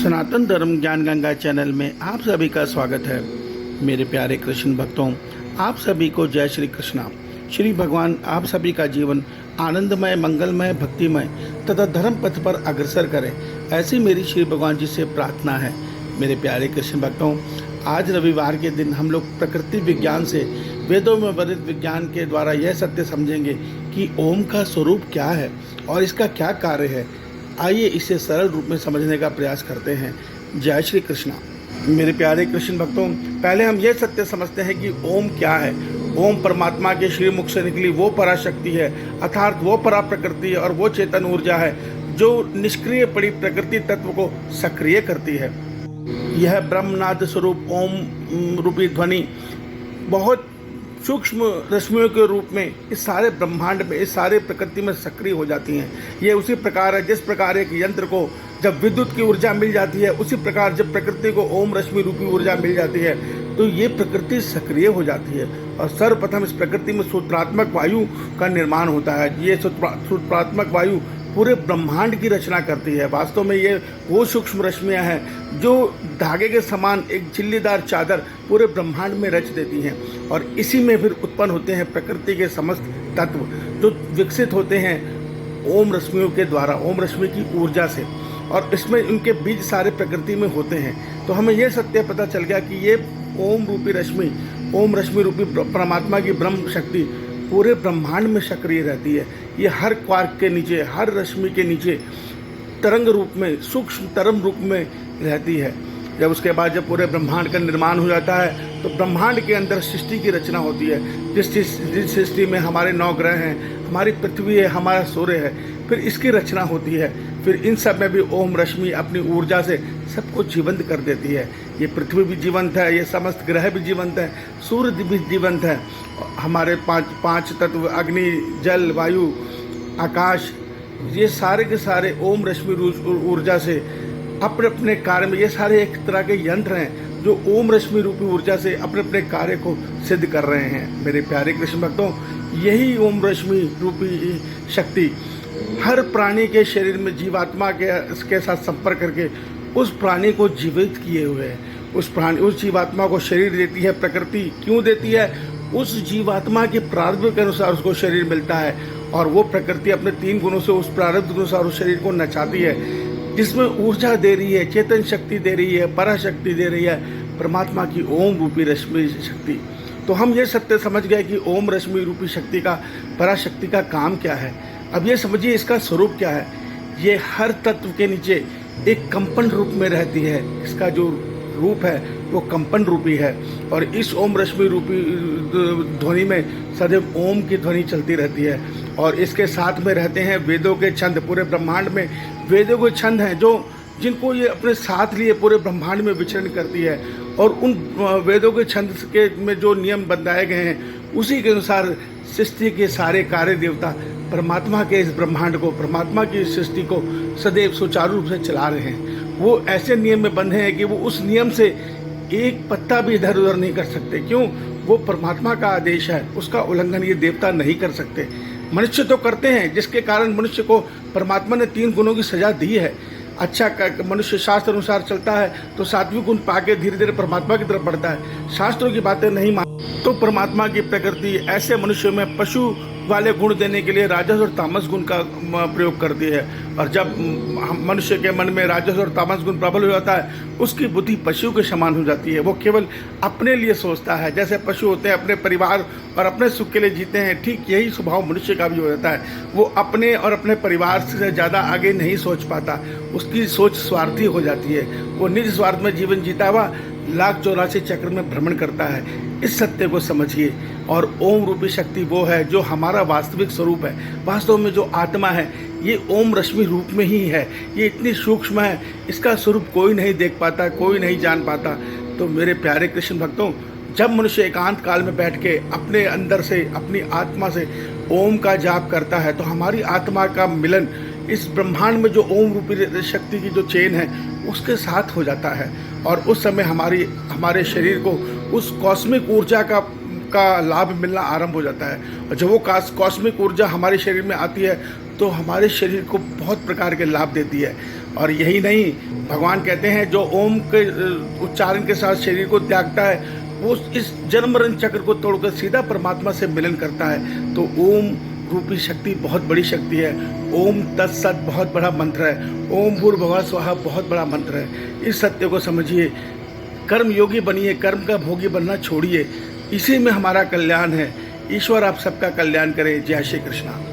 सनातन धर्म ज्ञान गंगा चैनल में आप सभी का स्वागत है। मेरे प्यारे कृष्ण भक्तों, आप सभी को जय श्री कृष्णा। श्री भगवान आप सभी का जीवन आनंदमय, मंगलमय, भक्तिमय तथा धर्म पथ पर अग्रसर करें, ऐसी मेरी श्री भगवान जी से प्रार्थना है। मेरे प्यारे कृष्ण भक्तों, आज रविवार के दिन हम लोग प्रकृति विज्ञान से वेदों में वर्णित विज्ञान के द्वारा यह सत्य समझेंगे कि ओम का स्वरूप क्या है और इसका क्या कार्य है। आइए इसे सरल रूप में समझने का प्रयास करते हैं। जय श्री कृष्णा। मेरे प्यारे कृष्ण भक्तों, पहले हम यह सत्य समझते हैं कि ओम क्या है। ओम परमात्मा के श्रीमुख से निकली वो पराशक्ति है, अर्थात वो परा प्रकृति है और वो चेतन ऊर्जा है जो निष्क्रिय पड़ी प्रकृति तत्व को सक्रिय करती है। यह ब्रह्मनाद स्वरूप ओम रूपी ध्वनि बहुत सूक्ष्म रश्मियों के रूप में इस सारे ब्रह्मांड में, इस सारे प्रकृति में सक्रिय हो जाती हैं। ये उसी प्रकार है जिस प्रकार एक यंत्र को जब विद्युत की ऊर्जा मिल जाती है, उसी प्रकार जब प्रकृति को ओम रश्मि रूपी ऊर्जा मिल जाती है तो ये प्रकृति सक्रिय हो जाती है और सर्वप्रथम इस प्रकृति में सूत्रात्मक वायु का निर्माण होता है। ये सूत्रात्मक वायु पूरे ब्रह्मांड की रचना करती है। वास्तव में ये वो सूक्ष्म रश्मियाँ हैं जो धागे के समान एक झिल्लीदार चादर पूरे ब्रह्मांड में रच देती हैं और इसी में फिर उत्पन्न होते हैं प्रकृति के समस्त तत्व जो विकसित होते हैं ओम रश्मियों के द्वारा, ओम रश्मि की ऊर्जा से, और इसमें उनके बीज सारे प्रकृति में होते हैं। तो हमें यह सत्य पता चल गया कि ये ओम रूपी रश्मि, ओम रश्मि रूपी परमात्मा की ब्रह्म शक्ति पूरे ब्रह्मांड में सक्रिय रहती है। ये हर क्वार्क के नीचे, हर रश्मि के नीचे तरंग रूप में, सूक्ष्म तरंग रूप में रहती है। जब उसके बाद जब पूरे ब्रह्मांड का निर्माण हो जाता है तो ब्रह्मांड के अंदर सृष्टि की रचना होती है। जिस सृष्टि में हमारे 9 ग्रह हैं, हमारी पृथ्वी है, हमारा सूर्य है, फिर इसकी रचना होती है। फिर इन सब में भी ओम रश्मि अपनी ऊर्जा से सबको जीवंत कर देती है। ये पृथ्वी भी जीवंत है, ये समस्त ग्रह भी जीवंत है, सूर्य भी जीवंत है। हमारे पांच तत्व अग्नि, जल, वायु, आकाश, ये सारे के सारे ओम रश्मि ऊर्जा से अपने अपने कार्य में, ये सारे एक तरह के यंत्र हैं जो ओम रश्मि रूपी ऊर्जा से अपने अपने कार्य को सिद्ध कर रहे हैं। मेरे प्यारे कृष्ण भक्तों, यही ओम रश्मि रूपी शक्ति हर प्राणी के शरीर में जीवात्मा के साथ संपर्क करके उस प्राणी को जीवित किए हुए है। उस जीवात्मा को शरीर देती है प्रकृति। क्यों देती है? उस जीवात्मा के प्रारब्ध के अनुसार उसको शरीर मिलता है और वो प्रकृति अपने 3 गुणों से उस प्रारब्ध के अनुसार उस शरीर को नचाती है, जिसमें ऊर्जा दे रही है, चेतन शक्ति दे रही है, पराशक्ति दे रही है, परमात्मा की ओम रूपी रश्मि शक्ति। तो हम ये सत्य समझ गए कि ओम रश्मि रूपी शक्ति का, पराशक्ति का काम क्या है। अब ये समझिए इसका स्वरूप क्या है। ये हर तत्व के नीचे एक कंपन रूप में रहती है। इसका जो रूप है वो कंपन रूपी है और इस ओम रश्मि रूपी ध्वनि में सदैव ओम की ध्वनि चलती रहती है। और इसके साथ में रहते हैं वेदों के छंद। पूरे ब्रह्मांड में वेदों के छंद हैं जिनको ये अपने साथ लिए पूरे ब्रह्मांड में विचरण करती है और उन वेदों के छंद के में जो नियम बनाए गए हैं उसी के अनुसार सृष्टि के सारे कार्य देवता परमात्मा के इस ब्रह्मांड को, परमात्मा की सृष्टि को सदैव सुचारू रूप से चला रहे हैं। वो ऐसे नियम में बंधे हैं कि वो उस नियम से एक पत्ता भी इधर उधर नहीं कर सकते। क्यों? वो परमात्मा का आदेश है, उसका उल्लंघन ये देवता नहीं कर सकते। मनुष्य तो करते हैं, जिसके कारण मनुष्य को परमात्मा ने 3 गुणों की सजा दी है। अच्छा मनुष्य शास्त्र अनुसार चलता है तो सात्विक गुण पाके धीरे धीरे परमात्मा की तरफ बढ़ता है। शास्त्रों की बातें नहीं मान तो परमात्मा की प्रकृति ऐसे मनुष्य में पशु वाले गुण देने के लिए राजस और तामस गुण का प्रयोग करती है। और जब मनुष्य के मन में राजस और तामस गुण प्रबल हो जाता है, उसकी बुद्धि पशु के समान हो जाती है। वो केवल अपने लिए सोचता है। जैसे पशु होते हैं अपने परिवार और अपने सुख के लिए जीते हैं, ठीक यही स्वभाव मनुष्य का भी हो जाता है। वो अपने और अपने परिवार से ज़्यादा आगे नहीं सोच पाता, उसकी सोच स्वार्थी हो जाती है। वो निज स्वार्थ में जीवन जीता हुआ लाख 84 चक्र में भ्रमण करता है। इस सत्य को समझिए। और ओम रूपी शक्ति वो है जो हमारा वास्तविक स्वरूप है। वास्तव में जो आत्मा है ये ओम रश्मि रूप में ही है। ये इतनी सूक्ष्म है, इसका स्वरूप कोई नहीं देख पाता, कोई नहीं जान पाता। तो मेरे प्यारे कृष्ण भक्तों, जब मनुष्य एकांत काल में बैठ के अपने अंदर से, अपनी आत्मा से ओम का जाप करता है तो हमारी आत्मा का मिलन इस ब्रह्मांड में जो ओम रूपी शक्ति की जो चेन है उसके साथ हो जाता है और उस समय हमारे शरीर को उस कॉस्मिक ऊर्जा का लाभ मिलना आरंभ हो जाता है। और जब वो कॉस्मिक ऊर्जा हमारे शरीर में आती है तो हमारे शरीर को बहुत प्रकार के लाभ देती है। और यही नहीं, भगवान कहते हैं जो ओम के उच्चारण के साथ शरीर को त्यागता है वो इस जन्म मरण चक्र को तोड़कर सीधा परमात्मा से मिलन करता है। तो ओम रूपी शक्ति बहुत बड़ी शक्ति है। ओम तत्सत बहुत बड़ा मंत्र है। ओम भूर्भुवः स्वः बहुत बड़ा मंत्र है। इस सत्य को समझिए, कर्म योगी बनिए, कर्म का भोगी बनना छोड़िए। इसी में हमारा कल्याण है। ईश्वर आप सबका कल्याण करे। जय श्री कृष्णा।